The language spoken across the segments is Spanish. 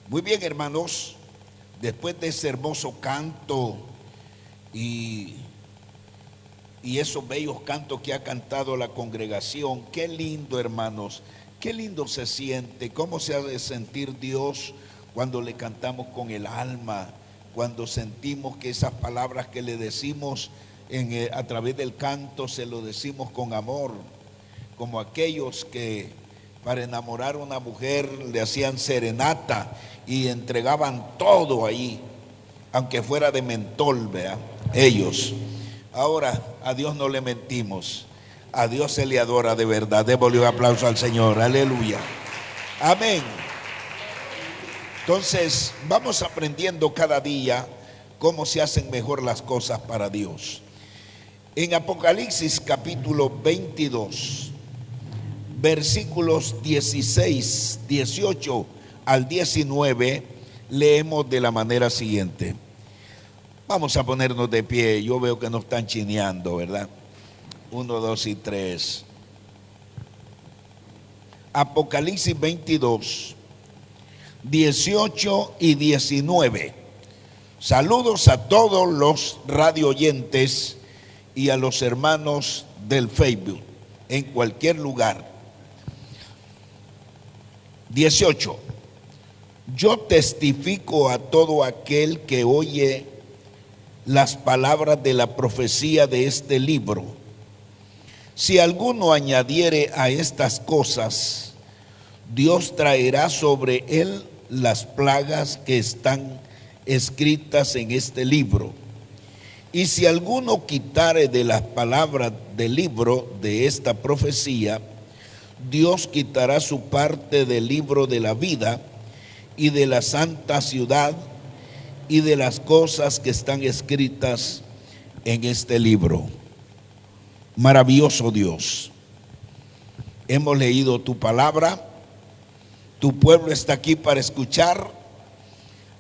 Muy bien, hermanos, después de ese hermoso canto y esos bellos cantos que ha cantado la congregación, qué lindo, hermanos, qué lindo se siente, cómo se ha de sentir Dios cuando le cantamos con el alma, cuando sentimos que esas palabras que le decimos a través del canto se lo decimos con amor, como aquellos que para enamorar a una mujer le hacían serenata y entregaban todo ahí, aunque fuera de mentol, ¿verdad? Ellos. Ahora, a Dios no le mentimos, a Dios se le adora de verdad. Démosle un aplauso al Señor, aleluya, amén. Entonces, vamos aprendiendo cada día cómo se hacen mejor las cosas para Dios. En Apocalipsis capítulo 22, versículos 16, 18 al 19, leemos de la manera siguiente. Vamos a ponernos de pie. Yo veo que nos están chineando, ¿verdad? 1, 2 y 3. Apocalipsis 22, 18 y 19. Saludos a todos los radio oyentes y a los hermanos del Facebook en cualquier lugar. 18. Yo testifico a todo aquel que oye las palabras de la profecía de este libro. Si alguno añadiere a estas cosas, Dios traerá sobre él las plagas que están escritas en este libro. Y si alguno quitare de las palabras del libro de esta profecía, Dios quitará su parte del libro de la vida y de la santa ciudad y de las cosas que están escritas en este libro. Maravilloso Dios, hemos leído tu palabra, tu pueblo está aquí para escuchar,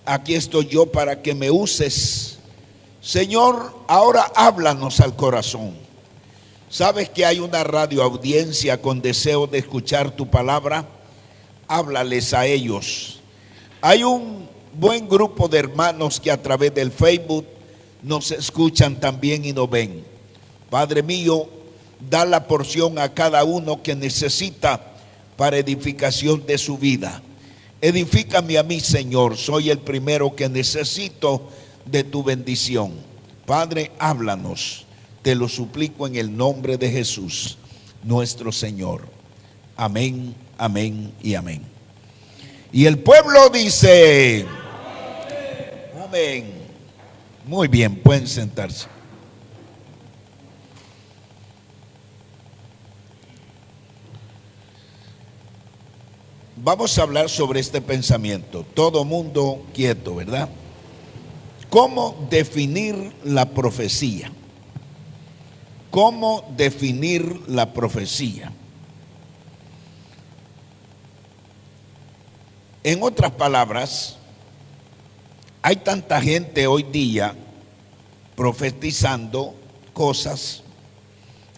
aquí estoy yo para que me uses. Señor, ahora háblanos al corazón. Sabes que hay una radio audiencia con deseo de escuchar tu palabra, háblales a ellos. Hay un buen grupo de hermanos que a través del Facebook nos escuchan también y nos ven. Padre mío, da la porción a cada uno que necesita para edificación de su vida. Edifícame a mí, Señor, soy el primero que necesito de tu bendición. Padre, háblanos, te lo suplico en el nombre de Jesús, nuestro Señor. Amén, amén y amén. Y el pueblo dice, amén. Muy bien, pueden sentarse. Vamos a hablar sobre este pensamiento. Todo mundo quieto, ¿verdad? ¿Cómo definir la profecía? ¿Cómo definir la profecía? En otras palabras, hay tanta gente hoy día profetizando cosas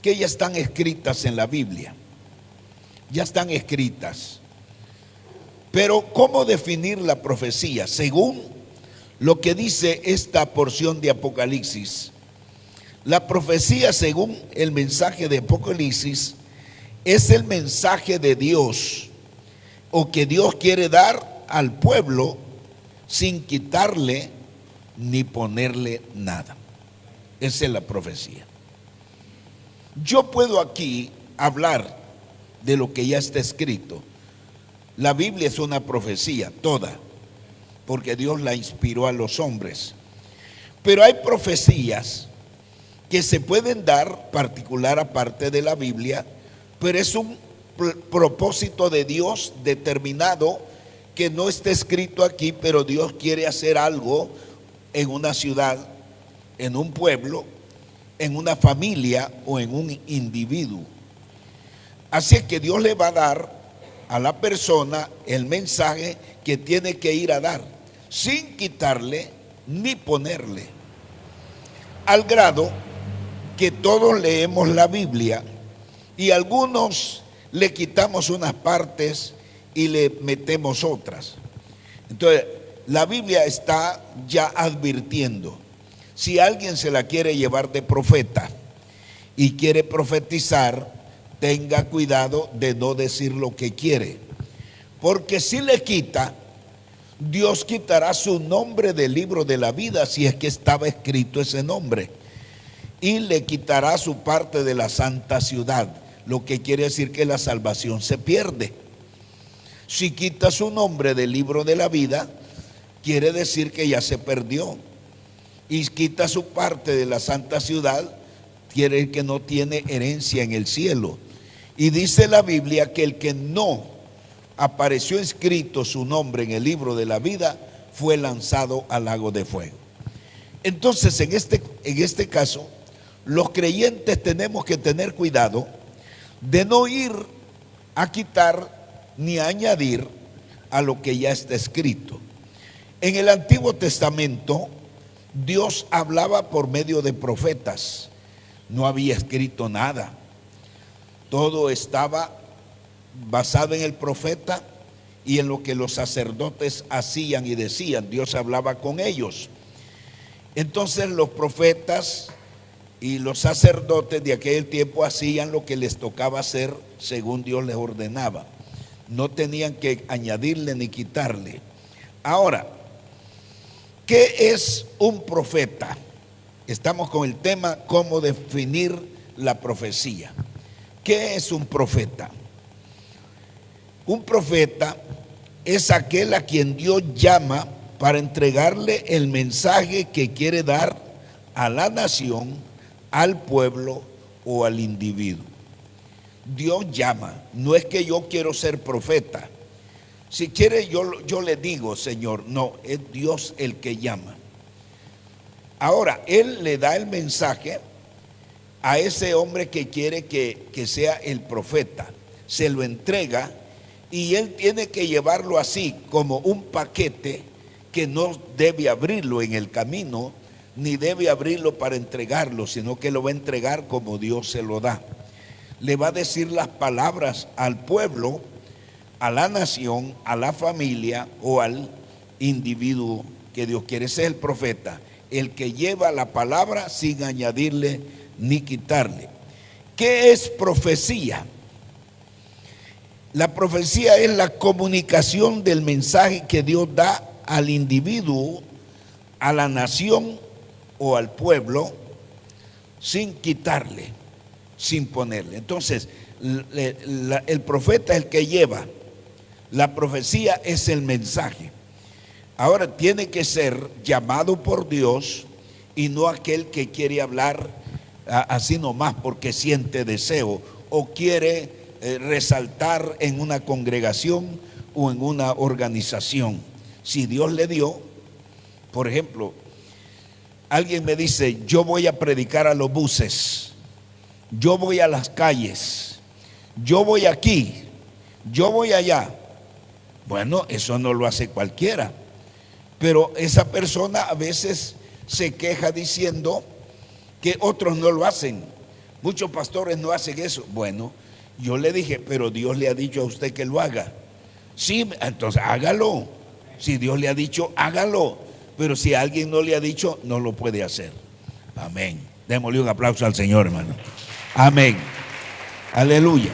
que ya están escritas en la Biblia. Ya están escritas. Pero ¿cómo definir la profecía? Según lo que dice esta porción de Apocalipsis, la profecía, según el mensaje de Apocalipsis, es el mensaje de Dios, o que Dios quiere dar al pueblo sin quitarle ni ponerle nada. Esa es la profecía. Yo puedo aquí hablar de lo que ya está escrito. La Biblia es una profecía, toda, porque Dios la inspiró a los hombres. Pero hay profecías que se pueden dar particular aparte de la Biblia, pero es un propósito de Dios determinado que no está escrito aquí, pero Dios quiere hacer algo en una ciudad, en un pueblo, en una familia o en un individuo. Así es que Dios le va a dar a la persona el mensaje que tiene que ir a dar, sin quitarle ni ponerle. Al grado que todos leemos la Biblia y algunos le quitamos unas partes y le metemos otras. Entonces, la Biblia está ya advirtiendo, si alguien se la quiere llevar de profeta y quiere profetizar, tenga cuidado de no decir lo que quiere, porque si le quita, Dios quitará su nombre del libro de la vida, si es que estaba escrito ese nombre, y le quitará su parte de la santa ciudad, lo que quiere decir que la salvación se pierde. Si quita su nombre del libro de la vida, quiere decir que ya se perdió. Y quita su parte de la santa ciudad, quiere decir que no tiene herencia en el cielo. Y dice la Biblia que el que no apareció escrito su nombre en el libro de la vida fue lanzado al lago de fuego. Entonces, en este caso, los creyentes tenemos que tener cuidado de no ir a quitar ni a añadir a lo que ya está escrito. En el Antiguo Testamento, Dios hablaba por medio de profetas. No había escrito nada. Todo estaba basado en el profeta y en lo que los sacerdotes hacían y decían. Dios hablaba con ellos. Entonces los profetas y los sacerdotes de aquel tiempo hacían lo que les tocaba hacer según Dios les ordenaba. No tenían que añadirle ni quitarle. Ahora, ¿qué es un profeta? Estamos con el tema cómo definir la profecía. ¿Qué es un profeta? Un profeta es aquel a quien Dios llama para entregarle el mensaje que quiere dar a la nación, al pueblo o al individuo. Dios llama, no es que yo quiero ser profeta. Si quiere yo le digo, Señor, no, es Dios el que llama. Ahora, Él le da el mensaje a ese hombre que quiere que sea el profeta. Se lo entrega y él tiene que llevarlo así, como un paquete que no debe abrirlo en el camino, ni debe abrirlo para entregarlo, sino que lo va a entregar como Dios se lo da. Le va a decir las palabras al pueblo, a la nación, a la familia o al individuo que Dios quiere. Ese es el profeta, el que lleva la palabra sin añadirle ni quitarle. ¿Qué es profecía? La profecía es la comunicación del mensaje que Dios da al individuo, a la nación o al pueblo, sin quitarle, sin ponerle. Entonces, el profeta es el que lleva. La profecía es el mensaje. Ahora tiene que ser llamado por Dios y no aquel que quiere hablar así nomás porque siente deseo o quiere resaltar en una congregación o en una organización. Si Dios le dio, por ejemplo, alguien me dice, yo voy a predicar a los buses, yo voy a las calles, yo voy aquí, yo voy allá. Bueno, eso no lo hace cualquiera, pero esa persona a veces se queja diciendo que otros no lo hacen. Muchos pastores no hacen eso. Bueno, yo le dije, pero Dios le ha dicho a usted que lo haga. Sí, entonces hágalo. Si Dios le ha dicho, hágalo. Pero si alguien no le ha dicho, no lo puede hacer. Amén. Démosle un aplauso al Señor, hermano. Amén. Aleluya.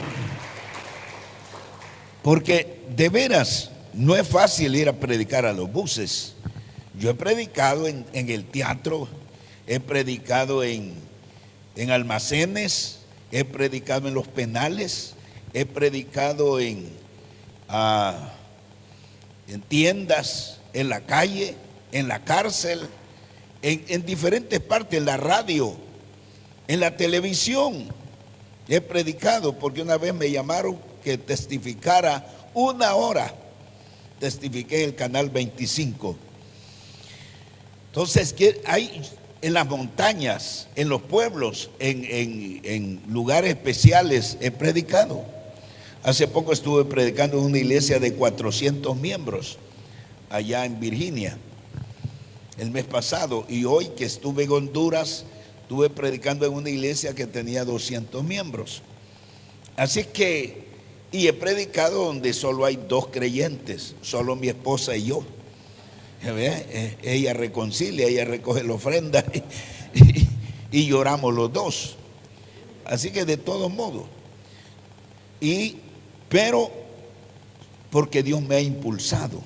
Porque de veras no es fácil ir a predicar a los buses. Yo he predicado en el teatro, he predicado en almacenes, he predicado en los penales, he predicado en tiendas, en la calle, en la cárcel, en diferentes partes, en la radio, en la televisión. He predicado porque una vez me llamaron que testificara 1 hora. Testifiqué en el canal 25. Entonces, hay en las montañas, en los pueblos, en lugares especiales he predicado. Hace poco estuve predicando en una iglesia de 400 miembros allá en Virginia el mes pasado, y hoy que estuve en Honduras estuve predicando en una iglesia que tenía 200 miembros. Así que, y he predicado donde solo hay 2 creyentes, solo mi esposa y yo. Ella reconcilia, ella recoge la ofrenda y lloramos los dos. Así que de todos modos. Pero porque Dios me ha impulsado.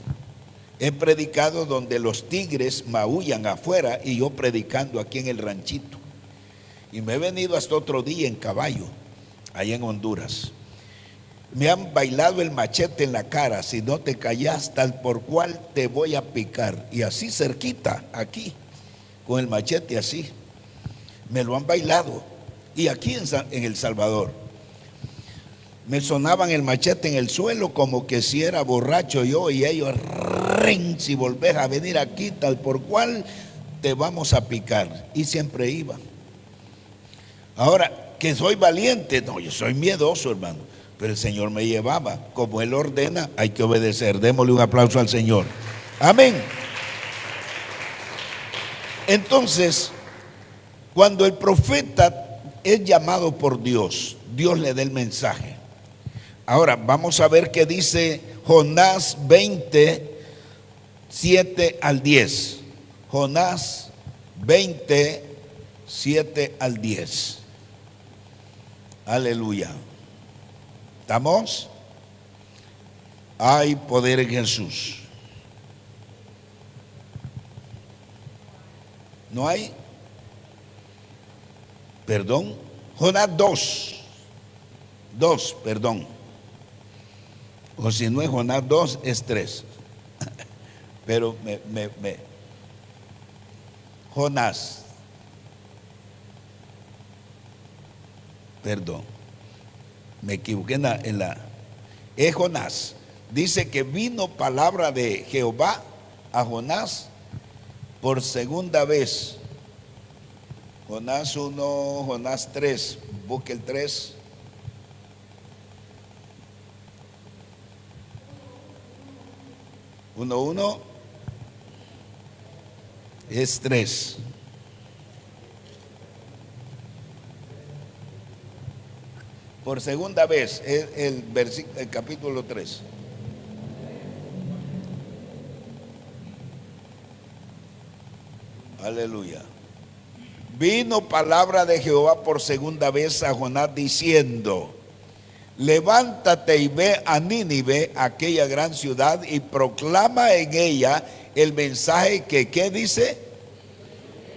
He predicado donde los tigres maullan afuera y yo predicando aquí en el ranchito. Y me he venido hasta otro día en caballo, allá en Honduras. Me han bailado el machete en la cara: si no te callas, tal por cual te voy a picar. Y así cerquita, aquí, con el machete así. Me lo han bailado. Y aquí en El Salvador me sonaban el machete en el suelo como que si era borracho yo, y ellos: si volvés a venir aquí, tal por cual te vamos a picar. Y siempre iba. Ahora, que soy valiente, no, yo soy miedoso, hermano, pero el Señor me llevaba. Como Él ordena, hay que obedecer. Démosle un aplauso al Señor. Amén. Entonces, cuando el profeta es llamado por Dios, Dios le da el mensaje. Ahora vamos a ver qué dice Jonás 20, 7 al 10. Jonás 20, 7 al 10. Aleluya. ¿Estamos? Hay poder en Jesús. ¿No hay? Perdón. Jonás 2, perdón. O si no es Jonás 2, es 3. Pero Jonás. Perdón. Me equivoqué en la. Es Jonás. Dice que vino palabra de Jehová a Jonás por segunda vez. Jonás 1, Jonás 3. Busque el 3. Uno es 3. Por segunda vez es el capítulo 3. Aleluya. Vino palabra de Jehová por segunda vez a Jonás diciendo: levántate y ve a Nínive, aquella gran ciudad, y proclama en ella el mensaje que, ¿qué dice?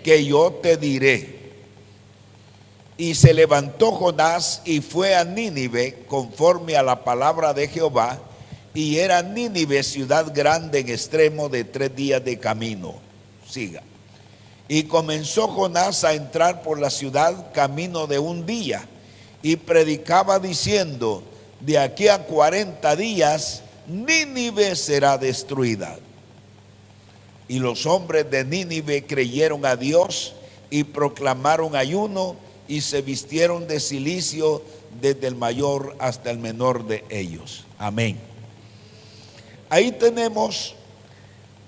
Que yo te diré. Y se levantó Jonás y fue a Nínive conforme a la palabra de Jehová, y era Nínive ciudad grande en extremo de 3 días de camino. Siga. Y comenzó Jonás a entrar por la ciudad camino de 1 día, y predicaba diciendo: de aquí a 40 días Nínive será destruida. Y los hombres de Nínive creyeron a Dios y proclamaron ayuno, y se vistieron de cilicio desde el mayor hasta el menor de ellos. Amén. Ahí tenemos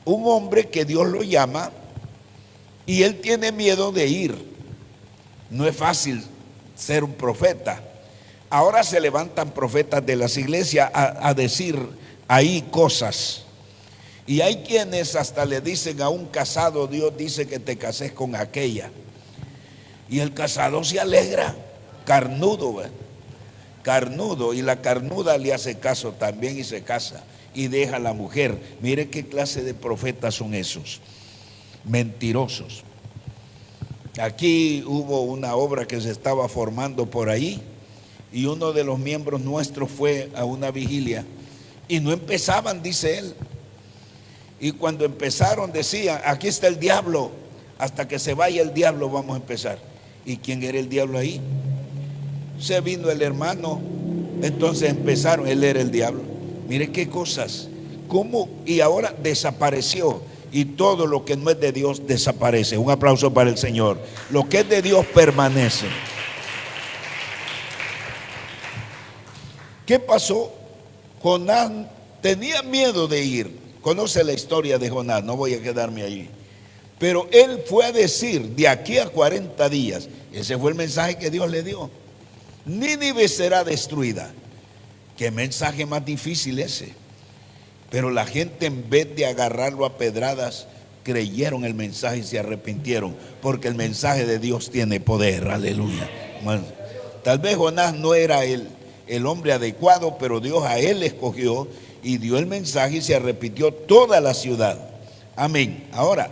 un hombre que Dios lo llama y él tiene miedo de ir. No es fácil ser un profeta. Ahora se levantan profetas de las iglesias a decir ahí cosas. Y hay quienes hasta le dicen a un casado: Dios dice que te cases con aquella. Y el casado se alegra, carnudo, carnudo, y la carnuda le hace caso también y se casa y deja a la mujer. Mire qué clase de profetas son esos, mentirosos. Aquí hubo una obra que se estaba formando por ahí, y uno de los miembros nuestros fue a una vigilia y no empezaban, dice él. Y cuando empezaron decían: aquí está el diablo, hasta que se vaya el diablo vamos a empezar. ¿Y quién era el diablo ahí? Se vino el hermano, entonces empezaron, él era el diablo. Mire qué cosas, cómo, y ahora desapareció. Y todo lo que no es de Dios desaparece. Un aplauso para el Señor. Lo que es de Dios permanece. ¿Qué pasó? Jonás tenía miedo de ir. Conoce la historia de Jonás, no voy a quedarme allí. Pero él fue a decir: de aquí a 40 días. Ese fue el mensaje que Dios le dio. Nínive será destruida. Qué mensaje más difícil ese. Pero la gente, en vez de agarrarlo a pedradas, creyeron el mensaje y se arrepintieron, porque el mensaje de Dios tiene poder. Aleluya. Bueno, tal vez Jonás no era el hombre adecuado, pero Dios a él escogió y dio el mensaje y se arrepintió toda la ciudad. Amén. Ahora,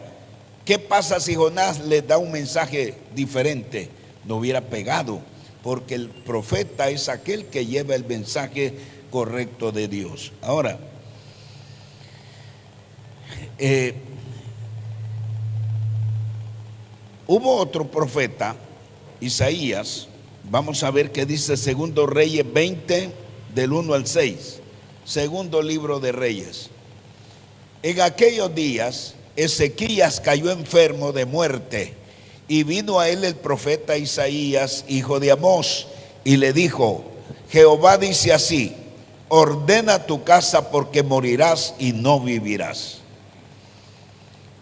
¿qué pasa si Jonás les da un mensaje diferente? No hubiera pegado, porque el profeta es aquel que lleva el mensaje correcto de Dios. Ahora, hubo otro profeta, Isaías. Vamos a ver qué dice Segundo Reyes 20, del 1 al 6. Segundo libro de Reyes. En aquellos días, Ezequías cayó enfermo de muerte, y vino a él el profeta Isaías, hijo de Amós, y le dijo: Jehová dice así: ordena tu casa, porque morirás y no vivirás.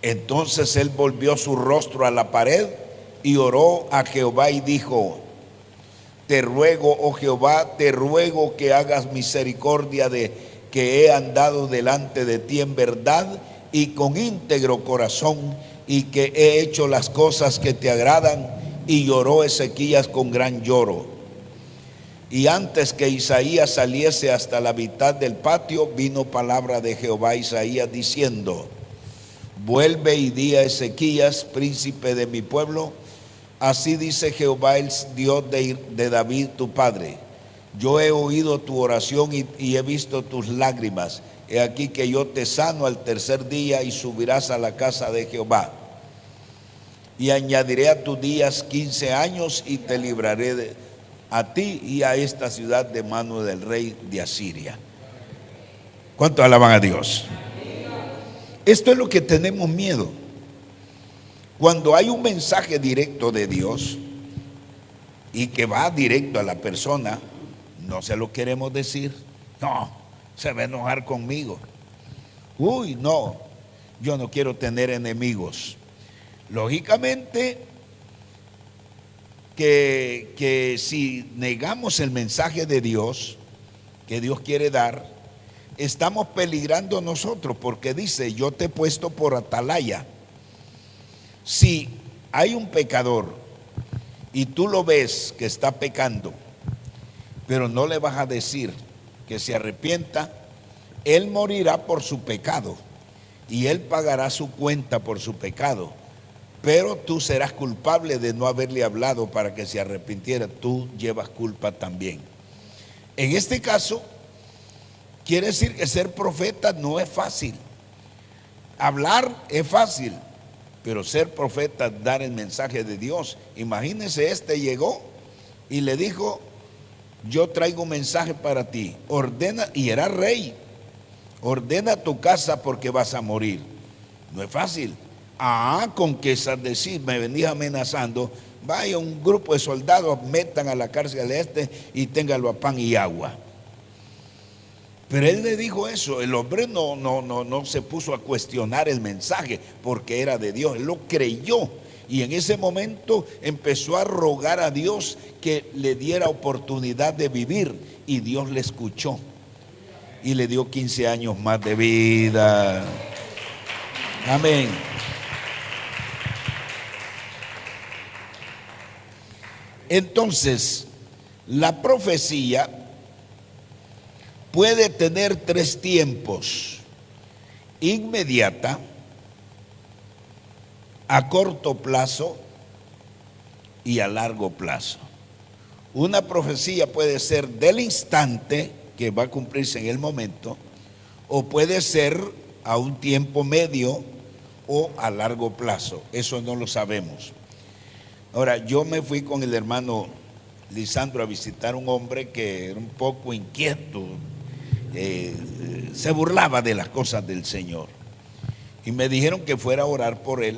Entonces él volvió su rostro a la pared y oró a Jehová y dijo: te ruego, oh Jehová, te ruego que hagas misericordia de que he andado delante de ti en verdad y con íntegro corazón, y que he hecho las cosas que te agradan. Y lloró Ezequías con gran lloro. Y antes que Isaías saliese hasta la mitad del patio, vino palabra de Jehová a Isaías diciendo: vuelve y di a Ezequías, príncipe de mi pueblo: así dice Jehová, el Dios de David tu padre: yo he oído tu oración y he visto tus lágrimas. He aquí que yo te sano al tercer día, y subirás a la casa de Jehová. Y añadiré a tus días 15 años, y te libraré a ti y a esta ciudad de mano del rey de Asiria. ¿Cuánto alaban a Dios? Esto es lo que tenemos miedo. Cuando hay un mensaje directo de Dios y que va directo a la persona, no se lo queremos decir. No, se va a enojar conmigo. Uy, no, yo no quiero tener enemigos. Lógicamente que si negamos el mensaje de Dios que Dios quiere dar, estamos peligrando nosotros, porque dice: yo te he puesto por atalaya. Si hay un pecador y tú lo ves que está pecando, pero no le vas a decir que se arrepienta, él morirá por su pecado y él pagará su cuenta por su pecado, pero tú serás culpable de no haberle hablado para que se arrepintiera. Tú llevas culpa también. En este caso, quiere decir que ser profeta no es fácil. Hablar es fácil, pero ser profeta, dar el mensaje de Dios. Imagínense, llegó y le dijo: yo traigo un mensaje para ti, ordena, y era rey, ordena tu casa porque vas a morir. No es fácil. Con que es decir, me venís amenazando, vaya un grupo de soldados, metan a la cárcel y téngalo a pan y agua. Pero él le dijo eso. El hombre no se puso a cuestionar el mensaje, porque era de Dios. Él lo creyó, y en ese momento empezó a rogar a Dios que le diera oportunidad de vivir, y Dios le escuchó y le dio 15 años más de vida. Amén. Entonces, la profecía puede tener 3 tiempos: inmediata, a corto plazo y a largo plazo. Una profecía puede ser del instante, que va a cumplirse en el momento, o puede ser a un tiempo medio o a largo plazo. Eso no lo sabemos. Ahora, yo me fui con el hermano Lisandro a visitar un hombre que era un poco inquieto, se burlaba de las cosas del Señor, y me dijeron que fuera a orar por él.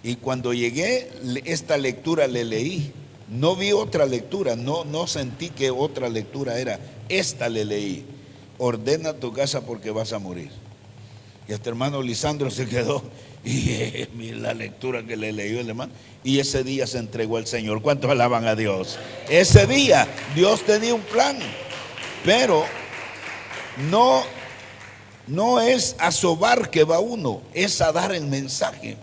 Y cuando llegué, esta lectura le leí. No vi otra lectura, no sentí que otra lectura era. Esta le leí: ordena tu casa porque vas a morir. Y este hermano Lisandro se quedó y la lectura que le leyó el hermano, y ese día se entregó al Señor. ¿Cuántos alaban a Dios? Ese día Dios tenía un plan, pero no No es a sobar que va uno, es a dar el mensaje.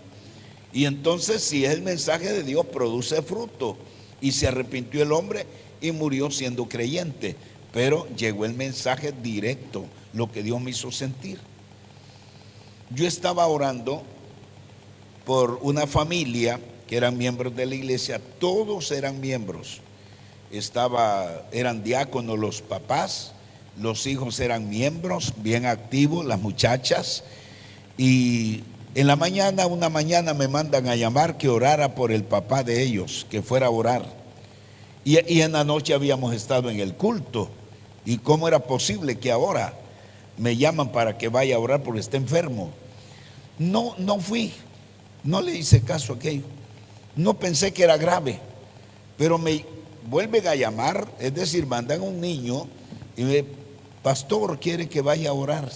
Y entonces, si es el mensaje de Dios, produce fruto. Y se arrepintió el hombre y murió siendo creyente. Pero llegó el mensaje directo, lo que Dios me hizo sentir. Yo estaba orando por una familia que eran miembros de la iglesia, todos eran miembros. Eran diáconos los papás, los hijos eran miembros, bien activos, las muchachas. Y en la mañana, una mañana me mandan a llamar que orara por el papá de ellos, que fuera a orar. Y en la noche habíamos estado en el culto. ¿Y cómo era posible que ahora me llaman para que vaya a orar porque está enfermo? No fui, no le hice caso a aquello. No pensé que era grave, pero me vuelven a llamar, es decir, mandan a un niño y me, pastor, quiere que vaya a orar,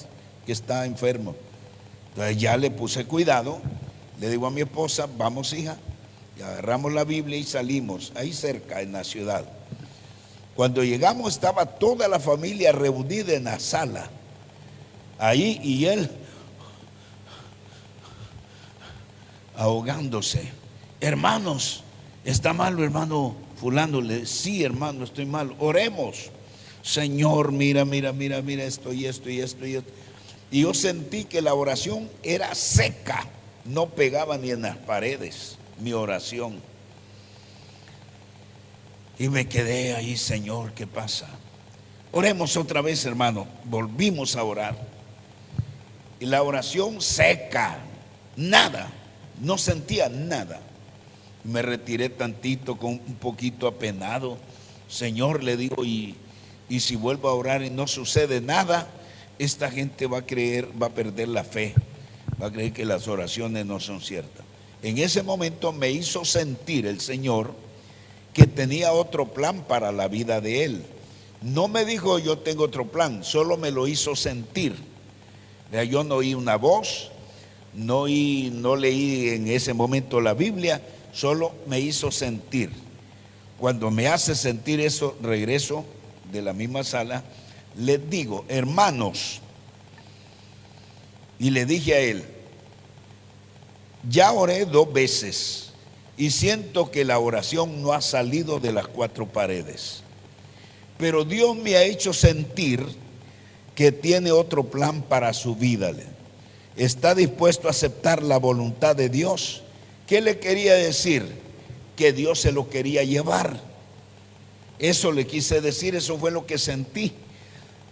que está enfermo. Entonces ya le puse cuidado, le digo a mi esposa, vamos hija, y agarramos la Biblia y salimos, ahí cerca en la ciudad. Cuando llegamos estaba toda la familia reunida en la sala, ahí, y él ahogándose. Hermanos, ¿está malo hermano fulano? Sí hermano, estoy malo, oremos. Señor, mira esto y esto y esto y esto. Y yo sentí que la oración era seca, no pegaba ni en las paredes mi oración. Y me quedé ahí, Señor, ¿qué pasa? Oremos otra vez, hermano. Volvimos a orar. Y la oración seca, nada, no sentía nada. Me retiré tantito, con un poquito apenado. Señor, le digo, y si vuelvo a orar y no sucede nada, esta gente va a creer, va a perder la fe, va a creer que las oraciones no son ciertas. En ese momento me hizo sentir el Señor que tenía otro plan para la vida de él. No me dijo yo tengo otro plan, solo me lo hizo sentir. Yo no oí una voz, no leí en ese momento la Biblia, solo me hizo sentir. Cuando me hace sentir eso, regreso de la misma sala, les digo, hermanos, y le dije a él, ya oré 2 veces y siento que la oración no ha salido de las 4 paredes, pero Dios me ha hecho sentir que tiene otro plan para su vida. ¿Está dispuesto a aceptar la voluntad de Dios? ¿Qué le quería decir? Que Dios se lo quería llevar. Eso le quise decir, eso fue lo que sentí.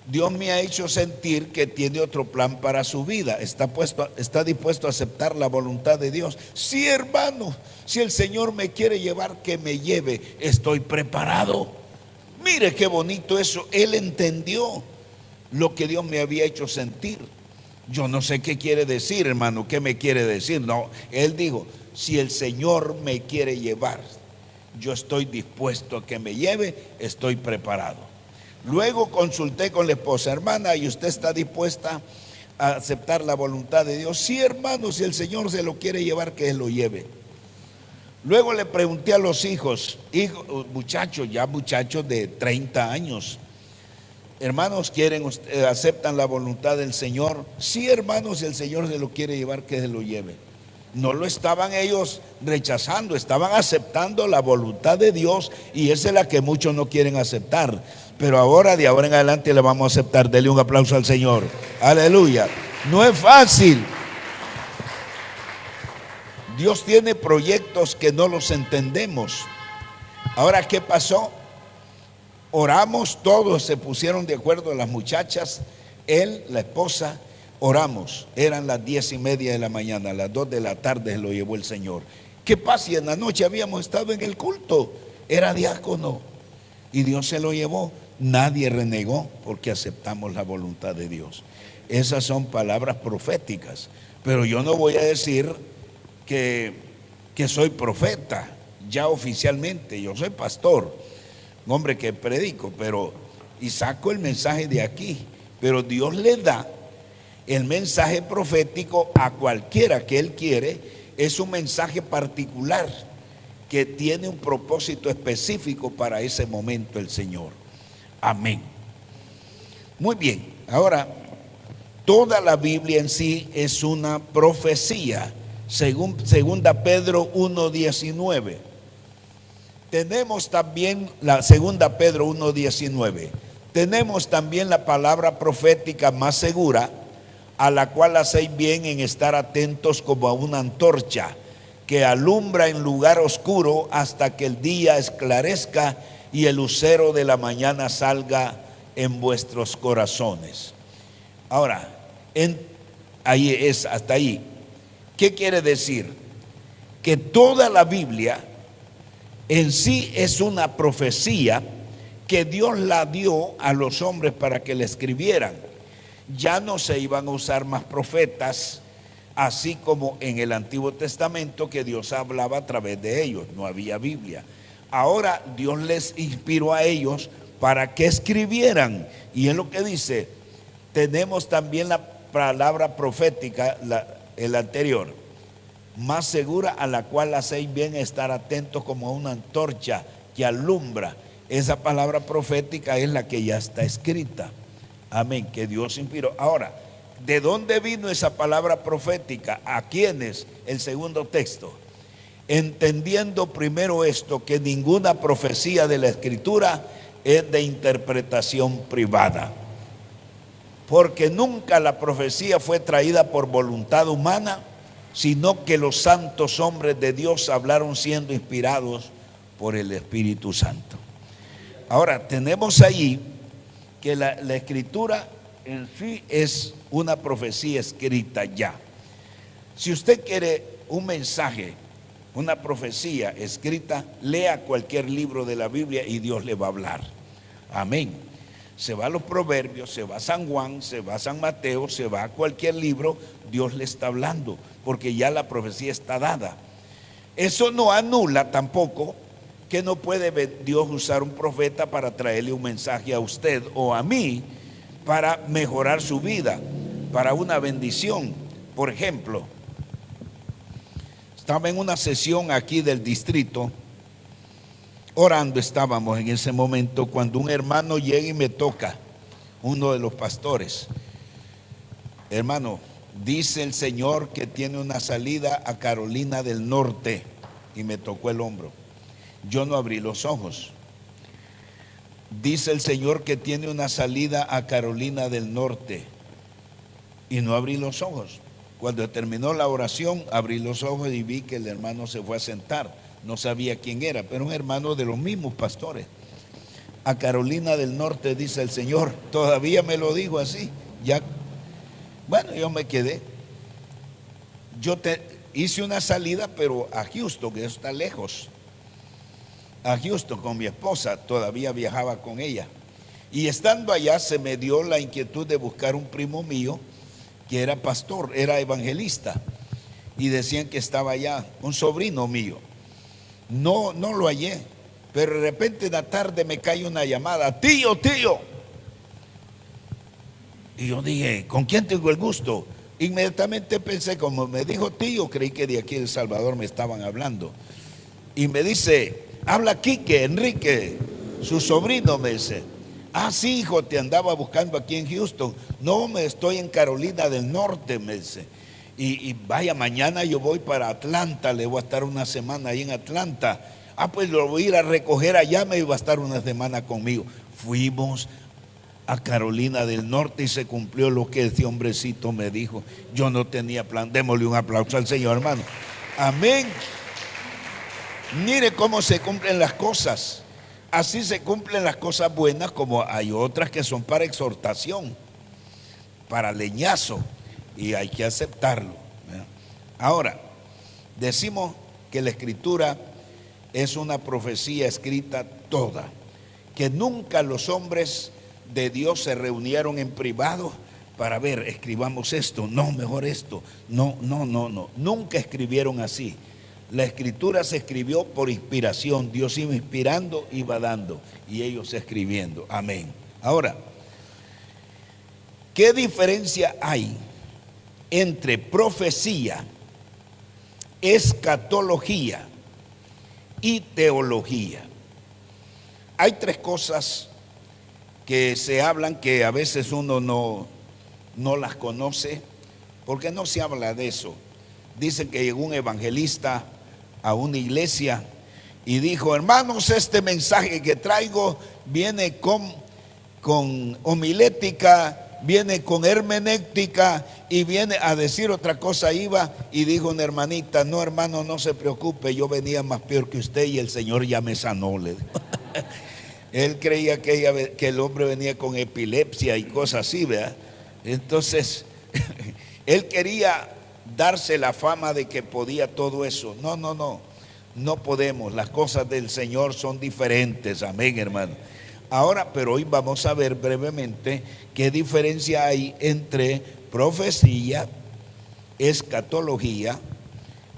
Dios me ha hecho sentir que tiene otro plan para su vida. ¿Está dispuesto a aceptar la voluntad de Dios? Sí, hermano, si el Señor me quiere llevar, que me lleve, estoy preparado. Mire qué bonito eso. Él entendió lo que Dios me había hecho sentir. Yo no sé qué quiere decir, hermano, qué me quiere decir. No, él dijo, si el Señor me quiere llevar, yo estoy dispuesto a que me lleve, estoy preparado. Luego consulté con la esposa, hermana, ¿y usted está dispuesta a aceptar la voluntad de Dios? Sí, hermano, si el Señor se lo quiere llevar, que Él lo lleve. Luego le pregunté a los hijos, muchachos de 30 años, hermanos, aceptan la voluntad del Señor? Sí, hermanos, si el Señor se lo quiere llevar, que Él lo lleve. No lo estaban ellos rechazando, estaban aceptando la voluntad de Dios, y esa es la que muchos no quieren aceptar. Pero de ahora en adelante le vamos a aceptar. Dele un aplauso al Señor. Aleluya. No es fácil. Dios tiene proyectos que no los entendemos. Ahora, ¿qué pasó? Oramos, todos se pusieron de acuerdo, las muchachas, él, la esposa, oramos. Eran las 10:30 de la mañana, a las 2 de la tarde se lo llevó el Señor. ¿Qué pasa? Y en la noche habíamos estado en el culto, era diácono y Dios se lo llevó. Nadie renegó porque aceptamos la voluntad de Dios. Esas son palabras proféticas. Pero yo no voy a decir que soy profeta ya oficialmente. Yo soy pastor, un hombre que predico, y saco el mensaje de aquí. Pero Dios le da el mensaje profético a cualquiera que Él quiere. Es un mensaje particular que tiene un propósito específico para ese momento el Señor. Amén. Muy bien, ahora Toda la Biblia en sí es una profecía, según 2 Pedro 1:19. Tenemos también la 2 Pedro 1:19. Tenemos también la palabra profética más segura, a la cual hacéis bien en estar atentos como a una antorcha que alumbra en lugar oscuro hasta que el día esclarezca y el lucero de la mañana salga en vuestros corazones. Ahora, ahí es hasta ahí. ¿Qué quiere decir? Que toda la Biblia en sí es una profecía que Dios la dio a los hombres para que la escribieran. Ya no se iban a usar más profetas, así como en el Antiguo Testamento, que Dios hablaba a través de ellos, no había Biblia. Ahora Dios les inspiró a ellos para que escribieran, y es lo que dice. Tenemos también la palabra profética, el anterior, más segura, a la cual hacéis bien estar atentos como a una antorcha que alumbra. Esa palabra profética es la que ya está escrita. Amén, que Dios inspiró. Ahora, ¿de dónde vino esa palabra profética? ¿A quiénes? El segundo texto. Entendiendo primero esto, que ninguna profecía de la Escritura es de interpretación privada, porque nunca la profecía fue traída por voluntad humana, sino que los santos hombres de Dios hablaron siendo inspirados por el Espíritu Santo. Ahora, tenemos ahí que la Escritura en sí es una profecía escrita ya. Si usted quiere un mensaje, una profecía escrita, lea cualquier libro de la Biblia y Dios le va a hablar. Amén. Se va a los Proverbios, se va a San Juan, se va a San Mateo, se va a cualquier libro, Dios le está hablando, porque ya la profecía está dada. Eso no anula tampoco que no puede Dios usar un profeta para traerle un mensaje a usted o a mí para mejorar su vida, para una bendición. Por ejemplo, estaba en una sesión aquí del distrito, orando estábamos en ese momento, cuando un hermano llega y me toca, uno de los pastores. Hermano, dice el Señor que tiene una salida a Carolina del Norte, y me tocó el hombro. Yo no abrí los ojos. Dice el Señor que tiene una salida a Carolina del Norte, y no abrí los ojos. Cuando terminó la oración, abrí los ojos y vi que el hermano se fue a sentar. No sabía quién era, pero un hermano de los mismos pastores. A Carolina del Norte, dice el Señor. Todavía me lo dijo así. Ya, bueno, yo me quedé. Hice una salida, pero a Houston, que está lejos. A Houston con mi esposa, todavía viajaba con ella. Y estando allá se me dio la inquietud de buscar un primo mío que era pastor, era evangelista, y decían que estaba allá, un sobrino mío. No lo hallé, pero de repente en la tarde me cae una llamada: tío. Y yo dije: ¿con quién tengo el gusto? Inmediatamente pensé, como me dijo tío, creí que de aquí de El Salvador me estaban hablando. Y me dice: habla Quique, Enrique, su sobrino. Me dice: ah, sí, hijo, te andaba buscando aquí en Houston. No, me estoy en Carolina del Norte, me dice. Y vaya, mañana yo voy para Atlanta, le voy a estar una semana ahí en Atlanta. Ah, pues lo voy a ir a recoger allá, me iba a estar una semana conmigo. Fuimos a Carolina del Norte y se cumplió lo que ese hombrecito me dijo. Yo no tenía plan. Démosle un aplauso al Señor, hermano. Amén. Mire cómo se cumplen las cosas. Así se cumplen las cosas buenas, como hay otras que son para exhortación, para leñazo, y hay que aceptarlo. Ahora, decimos que la Escritura es una profecía escrita toda, que nunca los hombres de Dios se reunieron en privado para ver, escribamos esto, no, mejor esto, no, nunca escribieron así. La Escritura se escribió por inspiración. Dios iba inspirando, iba dando, y ellos escribiendo. Amén. Ahora, ¿qué diferencia hay entre profecía, escatología y teología? Hay tres cosas que se hablan que a veces uno no las conoce, porque no se habla de eso. Dicen que llegó un evangelista a una iglesia y dijo: hermanos, este mensaje que traigo viene con homilética, viene con hermenéutica y viene a decir otra cosa. Iba y dijo una hermanita: no, hermano, no se preocupe, yo venía más peor que usted y el Señor ya me sanó, le dijo. Él creía que el hombre venía con epilepsia y cosas así, ¿verdad? Entonces él quería darse la fama de que podía todo eso. No podemos. Las cosas del Señor son diferentes, amén, hermano. Ahora, pero hoy vamos a ver brevemente qué diferencia hay entre profecía, escatología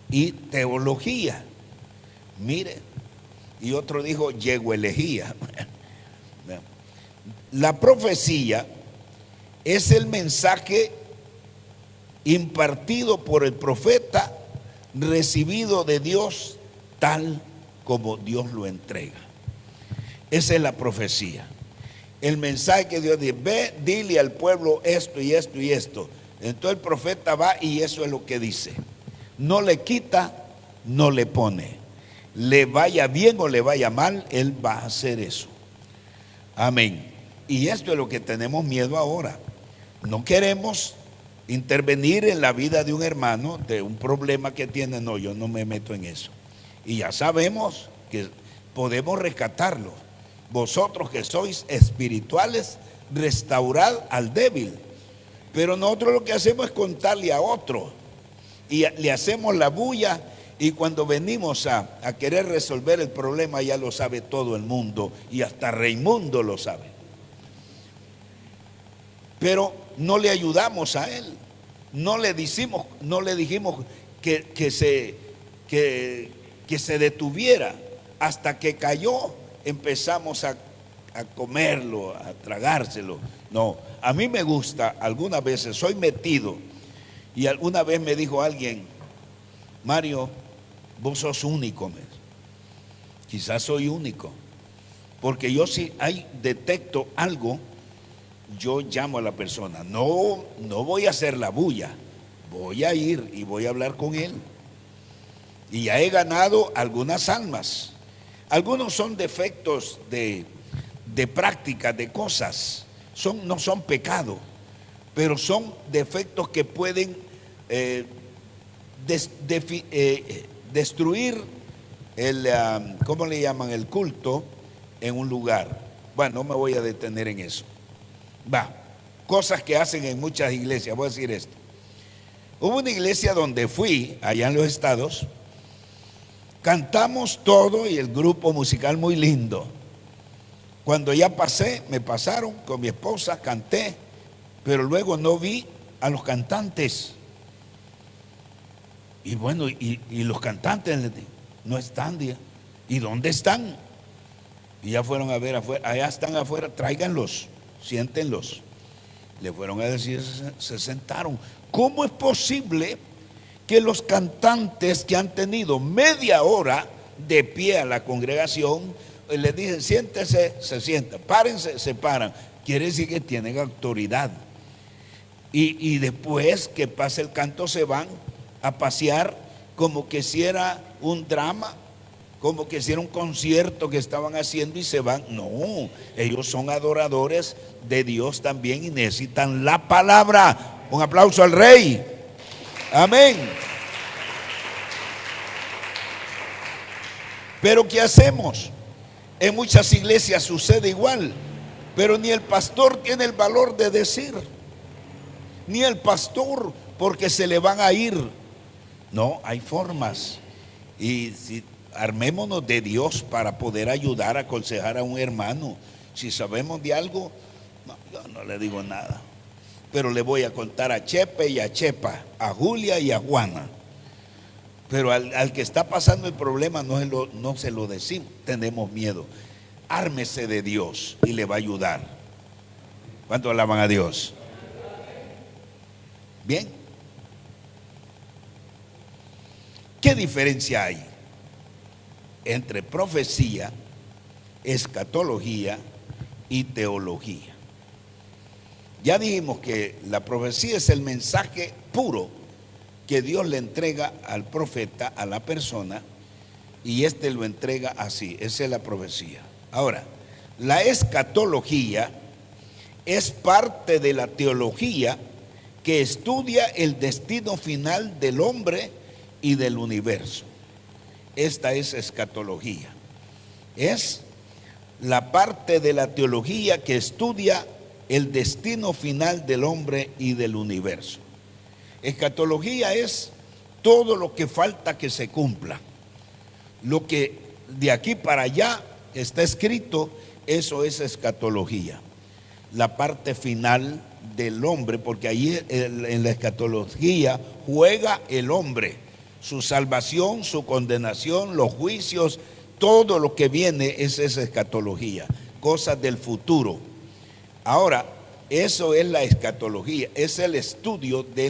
y teología. Mire, y otro dijo yeguelejía. La profecía es el mensaje impartido por el profeta, recibido de Dios tal como Dios lo entrega. Esa es la profecía. El mensaje que Dios dice: ve, dile al pueblo esto y esto y esto. Entonces el profeta va y eso es lo que dice. No le quita, no le pone. Le vaya bien o le vaya mal, él va a hacer eso. Amén. Y esto es lo que tenemos miedo ahora. No queremos intervenir en la vida de un hermano, de un problema que tiene. No, yo no me meto en eso. Y ya sabemos que podemos rescatarlo. Vosotros que sois espirituales, restaurad al débil. Pero nosotros lo que hacemos es contarle a otro y le hacemos la bulla, y cuando venimos a querer resolver el problema ya lo sabe todo el mundo, y hasta Raimundo lo sabe. Pero no le ayudamos a él, no le dijimos que se detuviera. Hasta que cayó empezamos a comerlo, a tragárselo. No, a mí me gusta, algunas veces soy metido, y alguna vez me dijo alguien: Mario, vos sos único. Quizás soy único, porque yo si detecto algo, yo llamo a la persona. No voy a hacer la bulla, voy a ir y voy a hablar con él. Y ya he ganado algunas almas. Algunos son defectos de práctica, de cosas. No son pecado, pero son defectos que pueden destruir ¿cómo le llaman? El culto en un lugar. Bueno, no me voy a detener en eso. Cosas que hacen en muchas iglesias. Voy a decir esto. Hubo una iglesia donde fui, allá en los Estados. Cantamos todo y el grupo musical muy lindo. Cuando ya me pasaron con mi esposa, canté, pero luego no vi a los cantantes. Y bueno, y los cantantes no están. ¿Y dónde están? Y ya fueron a ver afuera. Allá están afuera, tráiganlos, siéntenlos. Le fueron a decir, se sentaron. ¿Cómo es posible que los cantantes que han tenido media hora de pie a la congregación, les dicen siéntese, se sientan, párense, se paran? Quiere decir que tienen autoridad. Y después que pasa el canto se van a pasear como que si era un drama, como que si era un concierto que estaban haciendo, y se van. No, ellos son adoradores de Dios también y necesitan la palabra. Un aplauso al Rey. Amén. Pero ¿qué hacemos? En muchas iglesias sucede igual, pero ni el pastor tiene el valor de decir, ni el pastor, porque se le van a ir. No, hay formas. Y si armémonos de Dios para poder ayudar, aconsejar a un hermano. Si sabemos de algo, no, yo no le digo nada, pero le voy a contar a Chepe y a Chepa, a Julia y a Juana. Pero al que está pasando el problema no se lo decimos, tenemos miedo. Ármese de Dios y le va a ayudar. ¿Cuánto alaban a Dios? Bien. ¿Qué diferencia hay entre profecía, escatología y teología? Ya dijimos que la profecía es el mensaje puro que Dios le entrega al profeta, a la persona, y éste lo entrega así. Esa es la profecía. Ahora, la escatología es parte de la teología que estudia el destino final del hombre y del universo. Esta es escatología. Es la parte de la teología que estudia el destino final del hombre y del universo. Escatología es todo lo que falta que se cumpla. Lo que de aquí para allá está escrito, eso es escatología. La parte final del hombre, porque ahí en la escatología juega el hombre, su salvación, su condenación, los juicios, todo lo que viene es esa escatología, cosas del futuro. Ahora, eso es la escatología, es el estudio de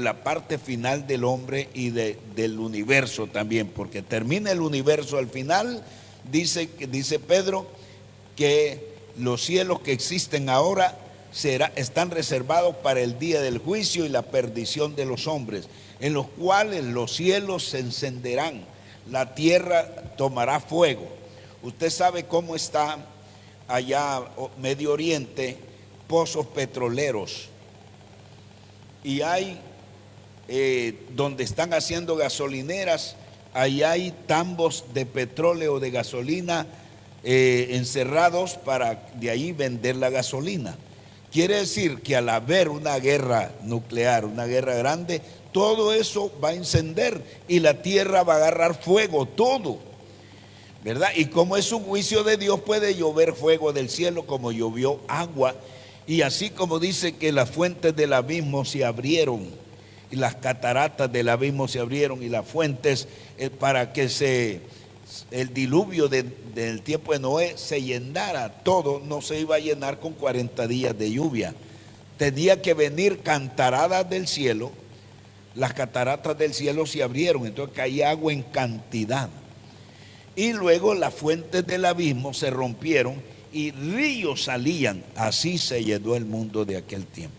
la parte final del hombre y del universo también, porque termina el universo al final, dice Pedro, que los cielos que existen ahora están reservados para el día del juicio y la perdición de los hombres, en los cuales los cielos se encenderán, la tierra tomará fuego. Usted sabe cómo está allá Medio Oriente, pozos petroleros, y hay donde están haciendo gasolineras, ahí hay tambos de petróleo, de gasolina encerrados para de ahí vender la gasolina. Quiere decir que al haber una guerra nuclear, una guerra grande, todo eso va a encender y la tierra va a agarrar fuego, todo, ¿verdad? Y como es un juicio de Dios, puede llover fuego del cielo como llovió agua, y así como dice que las fuentes del abismo se abrieron y las cataratas del abismo se abrieron y las fuentes para que el diluvio del tiempo de Noé se llenara, todo no se iba a llenar con 40 días de lluvia. Tenía que venir cantaradas del cielo, las cataratas del cielo se abrieron, entonces caía agua en cantidad. Y luego las fuentes del abismo se rompieron y ríos salían, así se llenó el mundo de aquel tiempo.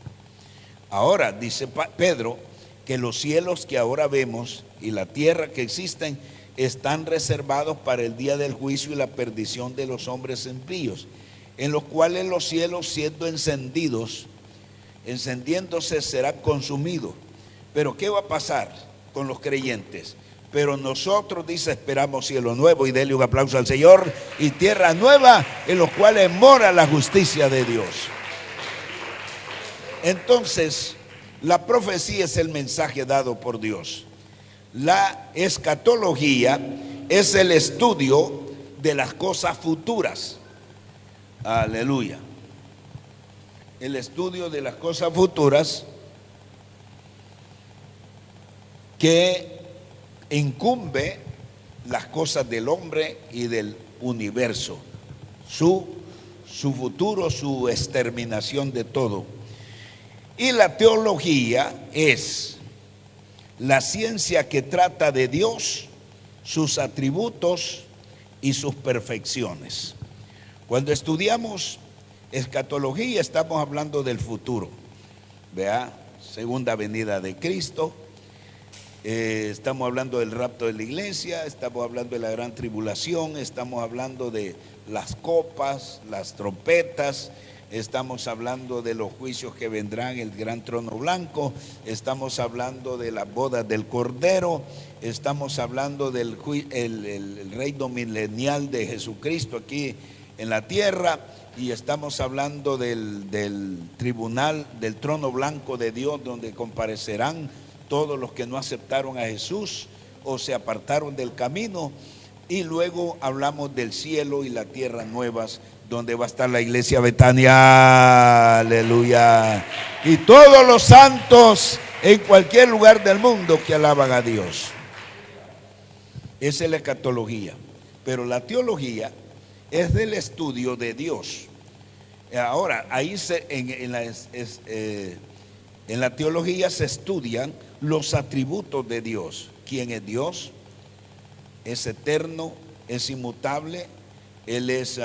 Ahora dice Pedro que los cielos que ahora vemos y la tierra que existen están reservados para el día del juicio y la perdición de los hombres impíos, en los cuales los cielos siendo encendiéndose serán consumidos. Pero ¿qué va a pasar con los creyentes? Pero nosotros, dice, esperamos cielo nuevo, y denle un aplauso al Señor, y tierra nueva en los cuales mora la justicia de Dios. Entonces, la profecía es el mensaje dado por Dios. La escatología es el estudio de las cosas futuras. Aleluya. El estudio de las cosas futuras que incumbe las cosas del hombre y del universo, su futuro, su exterminación de todo. Y la teología es la ciencia que trata de Dios, sus atributos y sus perfecciones. Cuando estudiamos escatología estamos hablando del futuro, vea, segunda venida de Cristo, estamos hablando del rapto de la iglesia, estamos hablando de la gran tribulación, estamos hablando de las copas, las trompetas, estamos hablando de los juicios que vendrán, el gran trono blanco, estamos hablando de las bodas del Cordero, estamos hablando del el reino milenial de Jesucristo aquí en la tierra, y estamos hablando del tribunal, del trono blanco de Dios, donde comparecerán todos los que no aceptaron a Jesús o se apartaron del camino. Y luego hablamos del cielo y la tierra nuevas, donde va a estar la iglesia Betania, aleluya, y todos los santos en cualquier lugar del mundo que alaban a Dios. Esa es la escatología. Pero la teología es del estudio de Dios. Ahora, ahí en la teología se estudian los atributos de Dios. ¿Quién es Dios? Es eterno, es inmutable, Él es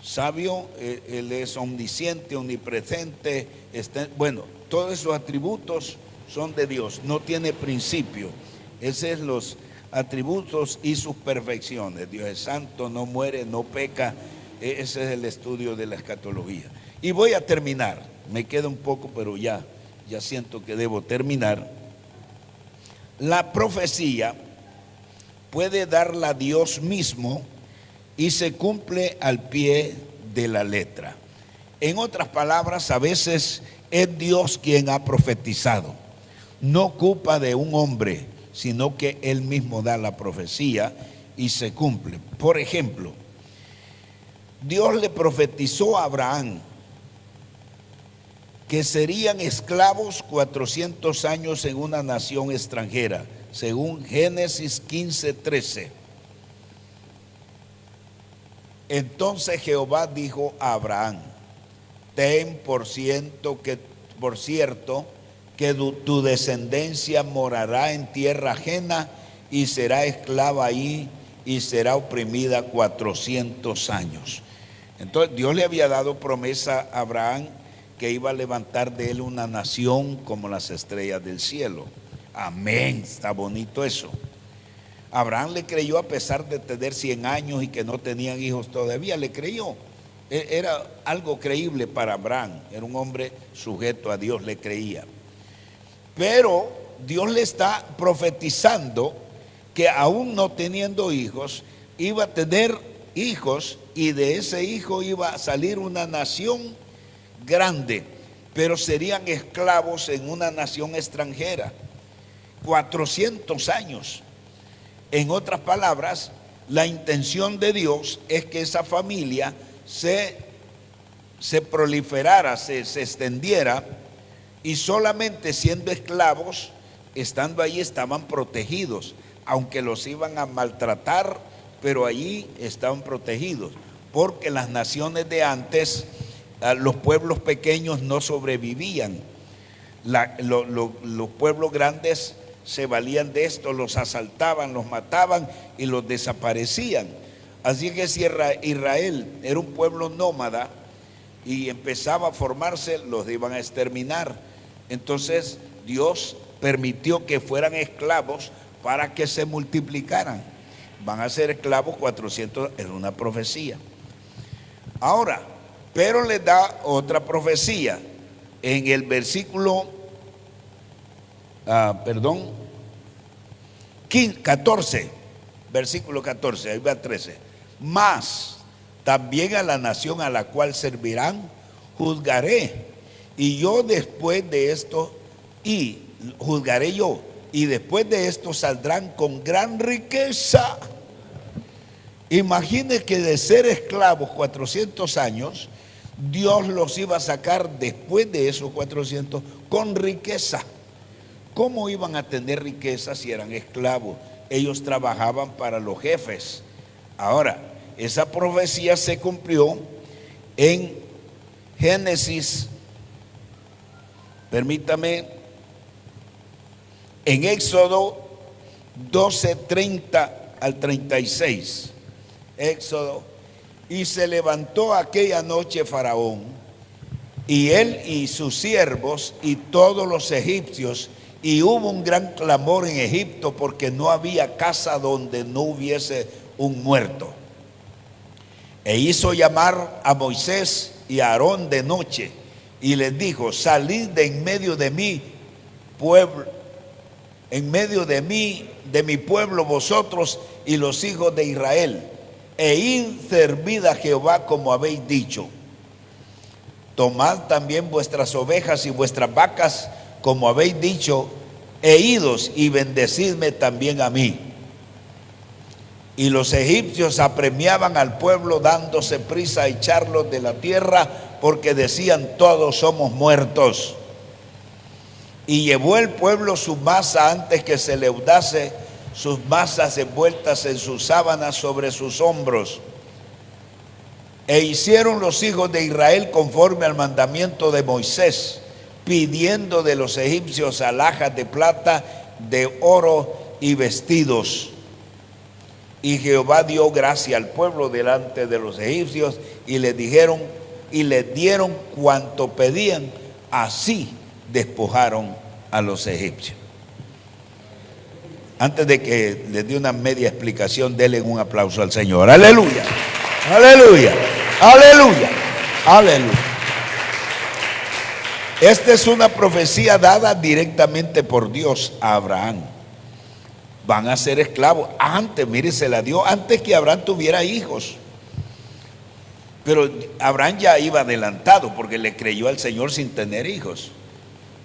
sabio, Él es omnisciente, omnipresente, bueno, todos esos atributos son de Dios, no tiene principio. Esos son los atributos y sus perfecciones. Dios es santo, no muere, no peca. Ese es el estudio de la escatología. Y voy a terminar, me queda un poco, pero ya siento que debo terminar. La profecía puede darla Dios mismo y se cumple al pie de la letra. En otras palabras, a veces es Dios quien ha profetizado. No ocupa de un hombre, sino que Él mismo da la profecía y se cumple. Por ejemplo, Dios le profetizó a Abraham que serían esclavos 400 años en una nación extranjera, según Génesis 15:13. Entonces Jehová dijo a Abraham: ten por cierto que tu descendencia morará en tierra ajena y será esclava ahí y será oprimida 400 años. Entonces Dios le había dado promesa a Abraham que iba a levantar de él una nación como las estrellas del cielo. Amén, está bonito eso. Abraham le creyó a pesar de tener 100 años y que no tenían hijos todavía, le creyó. Era algo creíble para Abraham, era un hombre sujeto a Dios, le creía. Pero Dios le está profetizando que aún no teniendo hijos, iba a tener hijos y de ese hijo iba a salir una nación grande, pero serían esclavos en una nación extranjera, 400 años. En otras palabras, la intención de Dios es que esa familia se proliferara, se extendiera, y solamente siendo esclavos, estando ahí, estaban protegidos, aunque los iban a maltratar, pero allí estaban protegidos, porque las naciones de antes, los pueblos pequeños no sobrevivían. Los pueblos grandes se valían de esto, los asaltaban, los mataban y los desaparecían. Así que si Israel era un pueblo nómada y empezaba a formarse, los iban a exterminar. Entonces Dios permitió que fueran esclavos para que se multiplicaran. Van a ser esclavos 400, es una profecía. Ahora, pero le da otra profecía en el versículo 14, versículo 14, ahí va 13. Mas también a la nación a la cual servirán juzgaré, y yo después de esto, y juzgaré yo, y después de esto saldrán con gran riqueza. Imagine que de ser esclavos 400 años, Dios los iba a sacar después de esos 400 con riqueza. ¿Cómo iban a tener riqueza si eran esclavos? Ellos trabajaban para los jefes. Ahora, esa profecía se cumplió en Génesis, permítame, en Éxodo 12:30 al 36. Éxodo: y se levantó aquella noche Faraón, y él y sus siervos y todos los egipcios, y hubo un gran clamor en Egipto, porque no había casa donde no hubiese un muerto. E hizo llamar a Moisés y a Aarón de noche, y les dijo: salid de en medio de mi pueblo, de mi pueblo, vosotros y los hijos de Israel, e id servid a Jehová como habéis dicho. Tomad también vuestras ovejas y vuestras vacas como habéis dicho, e idos y bendecidme también a mí. Y los egipcios apremiaban al pueblo, dándose prisa a echarlos de la tierra, porque decían: todos somos muertos. Y llevó el pueblo su masa antes que se leudase, sus masas envueltas en sus sábanas sobre sus hombros. E hicieron los hijos de Israel conforme al mandamiento de Moisés, pidiendo de los egipcios alhajas de plata, de oro y vestidos. Y Jehová dio gracia al pueblo delante de los egipcios y les dieron cuanto pedían, así despojaron a los egipcios. Antes de que les dé una media explicación, denle un aplauso al Señor. Aleluya, aleluya, aleluya, aleluya. Esta es una profecía dada directamente por Dios a Abraham. Van a ser esclavos. Antes, mire, se la dio antes que Abraham tuviera hijos. Pero Abraham ya iba adelantado porque le creyó al Señor sin tener hijos.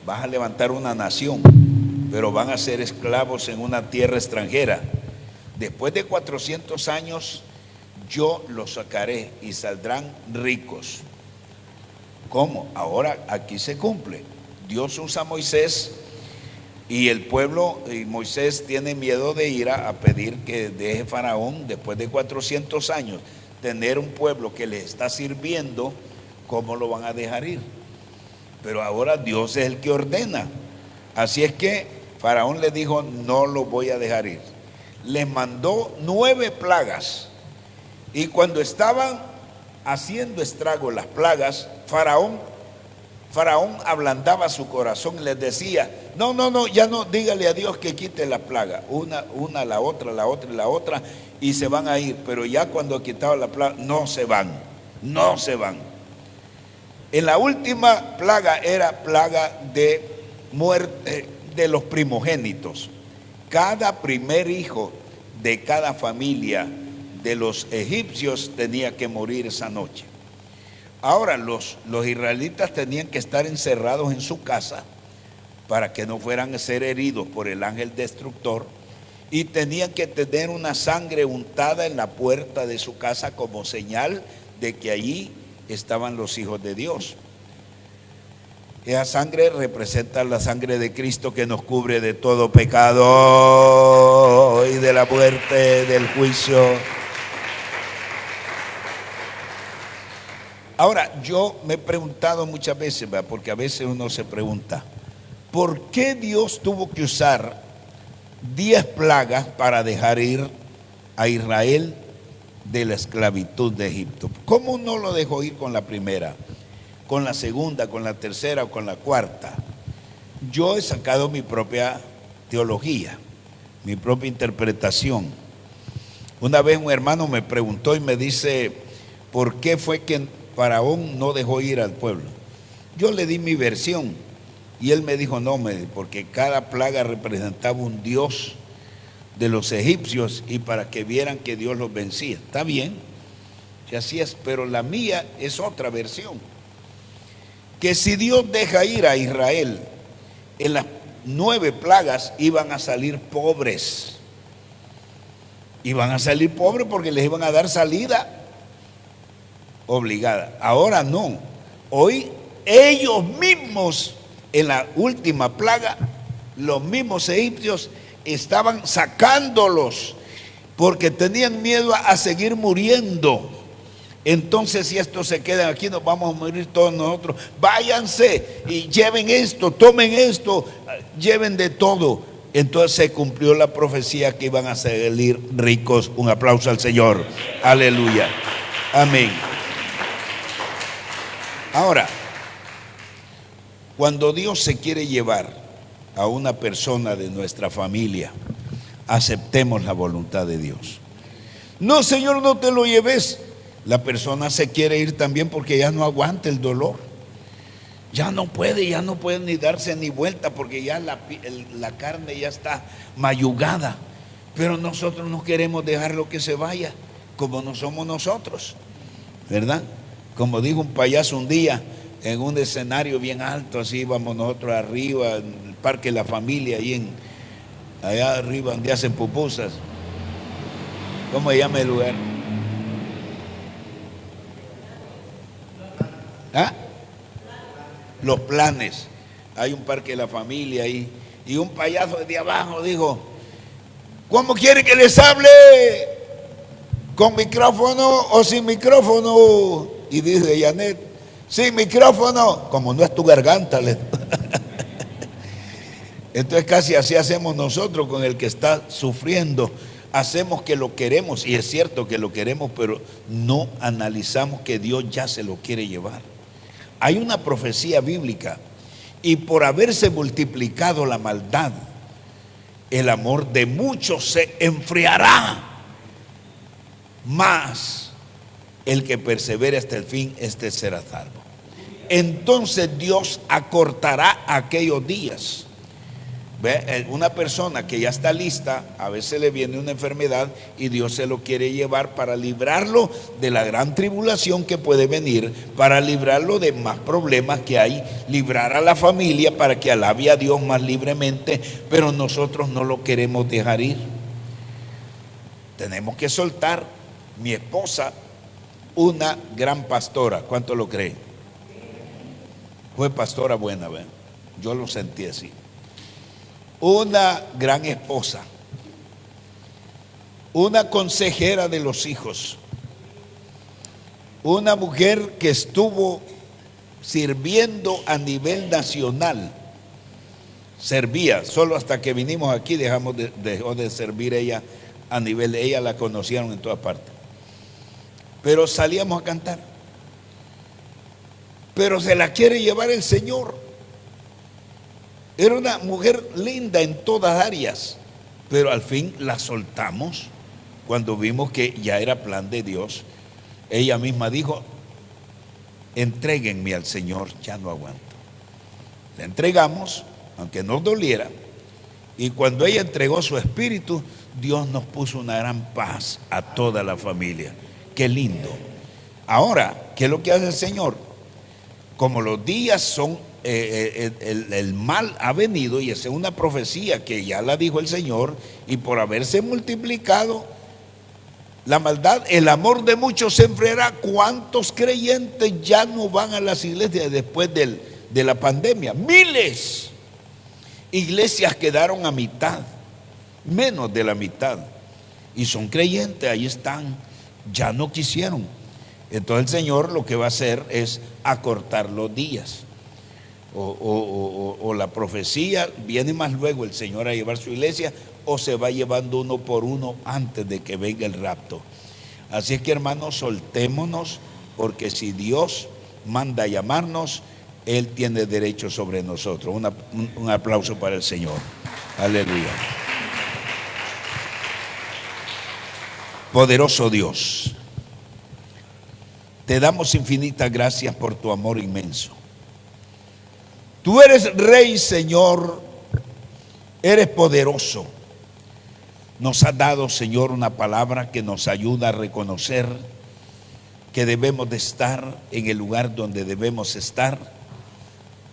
Vas a levantar una nación, pero van a ser esclavos en una tierra extranjera. Después de 400 años, yo los sacaré y saldrán ricos. ¿Cómo? Ahora aquí se cumple. Dios usa a Moisés y el pueblo, y Moisés tiene miedo de ir a pedir que deje Faraón después de 400 años. Tener un pueblo que le está sirviendo, ¿cómo lo van a dejar ir? Pero ahora Dios es el que ordena. Así es que Faraón le dijo, no lo voy a dejar ir. Les mandó 9 plagas. Y cuando estaban haciendo estrago las plagas, Faraón ablandaba su corazón y les decía, no, ya no, dígale a Dios que quite la plaga. Una, la otra y la otra, y se van a ir. Pero ya cuando quitaba la plaga, no se van. En la última plaga era plaga de muerte de los primogénitos. Cada primer hijo de cada familia de los egipcios tenía que morir esa noche. Ahora los israelitas tenían que estar encerrados en su casa para que no fueran a ser heridos por el ángel destructor, y tenían que tener una sangre untada en la puerta de su casa como señal de que allí estaban los hijos de Dios. Esa sangre representa la sangre de Cristo que nos cubre de todo pecado y de la muerte, del juicio. Ahora, yo me he preguntado muchas veces, porque a veces uno se pregunta, ¿por qué Dios tuvo que usar 10 plagas para dejar ir a Israel de la esclavitud de Egipto? ¿Cómo no lo dejó ir con la primera, con la segunda, con la tercera o con la cuarta? Yo he sacado mi propia teología, mi propia interpretación. Una vez un hermano me preguntó y me dice, ¿por qué fue que Faraón no dejó ir al pueblo? Yo le di mi versión y él me dijo, no, porque cada plaga representaba un dios de los egipcios y para que vieran que Dios los vencía. Está bien, si así es, pero la mía es otra versión. Que si Dios deja ir a Israel, en las 9 plagas iban a salir pobres. Iban a salir pobres porque les iban a dar salida obligada. Ahora no. Hoy ellos mismos, en la última plaga, los mismos egipcios estaban sacándolos porque tenían miedo a seguir muriendo. Entonces, si estos se quedan aquí, nos vamos a morir todos nosotros. Váyanse y lleven esto, tomen esto, lleven de todo. Entonces se cumplió la profecía que iban a salir ricos. Un aplauso al Señor. Aleluya. Amén. Ahora, cuando Dios se quiere llevar a una persona de nuestra familia, aceptemos la voluntad de Dios. No, Señor, no te lo lleves. La persona se quiere ir también porque ya no aguanta el dolor. Ya no puede ni darse ni vuelta porque ya la carne ya está mayugada. Pero nosotros no queremos dejarlo que se vaya como no somos nosotros, ¿verdad? Como dijo un payaso un día en un escenario bien alto, así íbamos nosotros arriba, en el Parque de la Familia, allá arriba donde hacen pupusas. ¿Cómo se llama el lugar? ¿Ah? Los Planes. Hay un Parque de la Familia ahí. Y un payaso desde abajo dijo, ¿cómo quiere que les hable? ¿Con micrófono o sin micrófono? Y dice Janet, sin micrófono, como no es tu garganta. Entonces casi así hacemos nosotros con el que está sufriendo. hacemos que lo queremos, y es cierto que lo queremos, pero no analizamos que Dios ya se lo quiere llevar. Hay una profecía bíblica, y por haberse multiplicado la maldad, el amor de muchos se enfriará, mas el que persevere hasta el fin, este será salvo. Entonces Dios acortará aquellos días. ¿Ve? Una persona que ya está lista, a veces le viene una enfermedad y Dios se lo quiere llevar para librarlo de la gran tribulación que puede venir, para librarlo de más problemas que hay, librar a la familia para que alabe a Dios más libremente, pero nosotros no lo queremos dejar ir. Tenemos que soltar. Mi esposa, una gran pastora, ¿cuánto lo creen? Fue pastora buena, ¿ve? Yo lo sentí así. Una gran esposa, una consejera de los hijos, una mujer que estuvo sirviendo a nivel nacional. Servía, solo hasta que vinimos aquí dejó de servir ella a nivel, ella la conocieron en todas partes. Pero salíamos a cantar. Pero se la quiere llevar el Señor. Era una mujer linda en todas áreas, pero al fin la soltamos cuando vimos que ya era plan de Dios. Ella misma dijo: entréguenme al Señor, ya no aguanto. La entregamos, aunque nos doliera, y cuando ella entregó su espíritu, Dios nos puso una gran paz a toda la familia. Qué lindo. Ahora, ¿qué es lo que hace el Señor? Como los días son, el mal ha venido, y esa es una profecía que ya la dijo el Señor, y por haberse multiplicado la maldad, el amor de muchos se enfriará. ¿Cuántos creyentes ya no van a las iglesias después de la pandemia? Miles. Iglesias quedaron a mitad, menos de la mitad, y son creyentes, ahí están, ya no quisieron. Entonces el Señor lo que va a hacer es acortar los días, o la profecía viene más luego el Señor a llevar su iglesia, o se va llevando uno por uno antes de que venga el rapto. Así es que, hermanos, soltémonos, porque si Dios manda a llamarnos, Él tiene derecho sobre nosotros. Un aplauso para el Señor. Aleluya. Poderoso Dios, te damos infinitas gracias por tu amor inmenso. Tú eres Rey, Señor, eres poderoso. Nos has dado, Señor, una palabra que nos ayuda a reconocer que debemos de estar en el lugar donde debemos estar,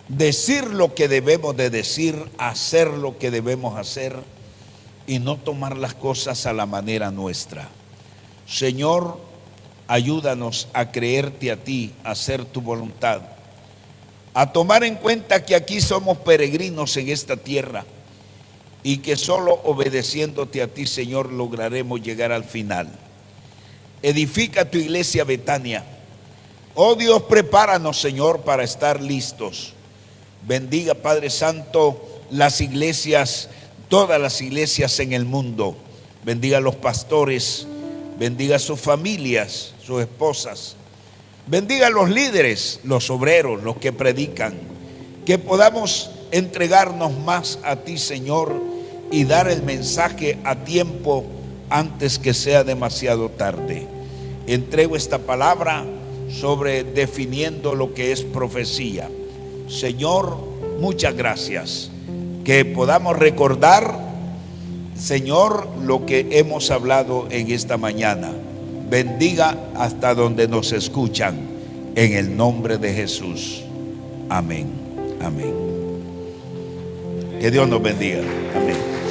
decir lo que debemos de decir, hacer lo que debemos hacer, y no tomar las cosas a la manera nuestra. Señor, ayúdanos a creerte a ti, a hacer tu voluntad, a tomar en cuenta que aquí somos peregrinos en esta tierra, y que solo obedeciéndote a ti, Señor, lograremos llegar al final. Edifica tu iglesia Betania. Oh Dios, prepáranos, Señor, para estar listos. Bendiga, Padre Santo, las iglesias, todas las iglesias en el mundo. Bendiga a los pastores, bendiga a sus familias, sus esposas. Bendiga a los líderes, los obreros, los que predican. Que podamos entregarnos más a ti, Señor, y dar el mensaje a tiempo antes que sea demasiado tarde. Entrego esta palabra sobre definiendo lo que es profecía. Señor, muchas gracias. Que podamos recordar, Señor, lo que hemos hablado en esta mañana. Bendiga hasta donde nos escuchan, en el nombre de Jesús. Amén. Amén. Que Dios nos bendiga. Amén.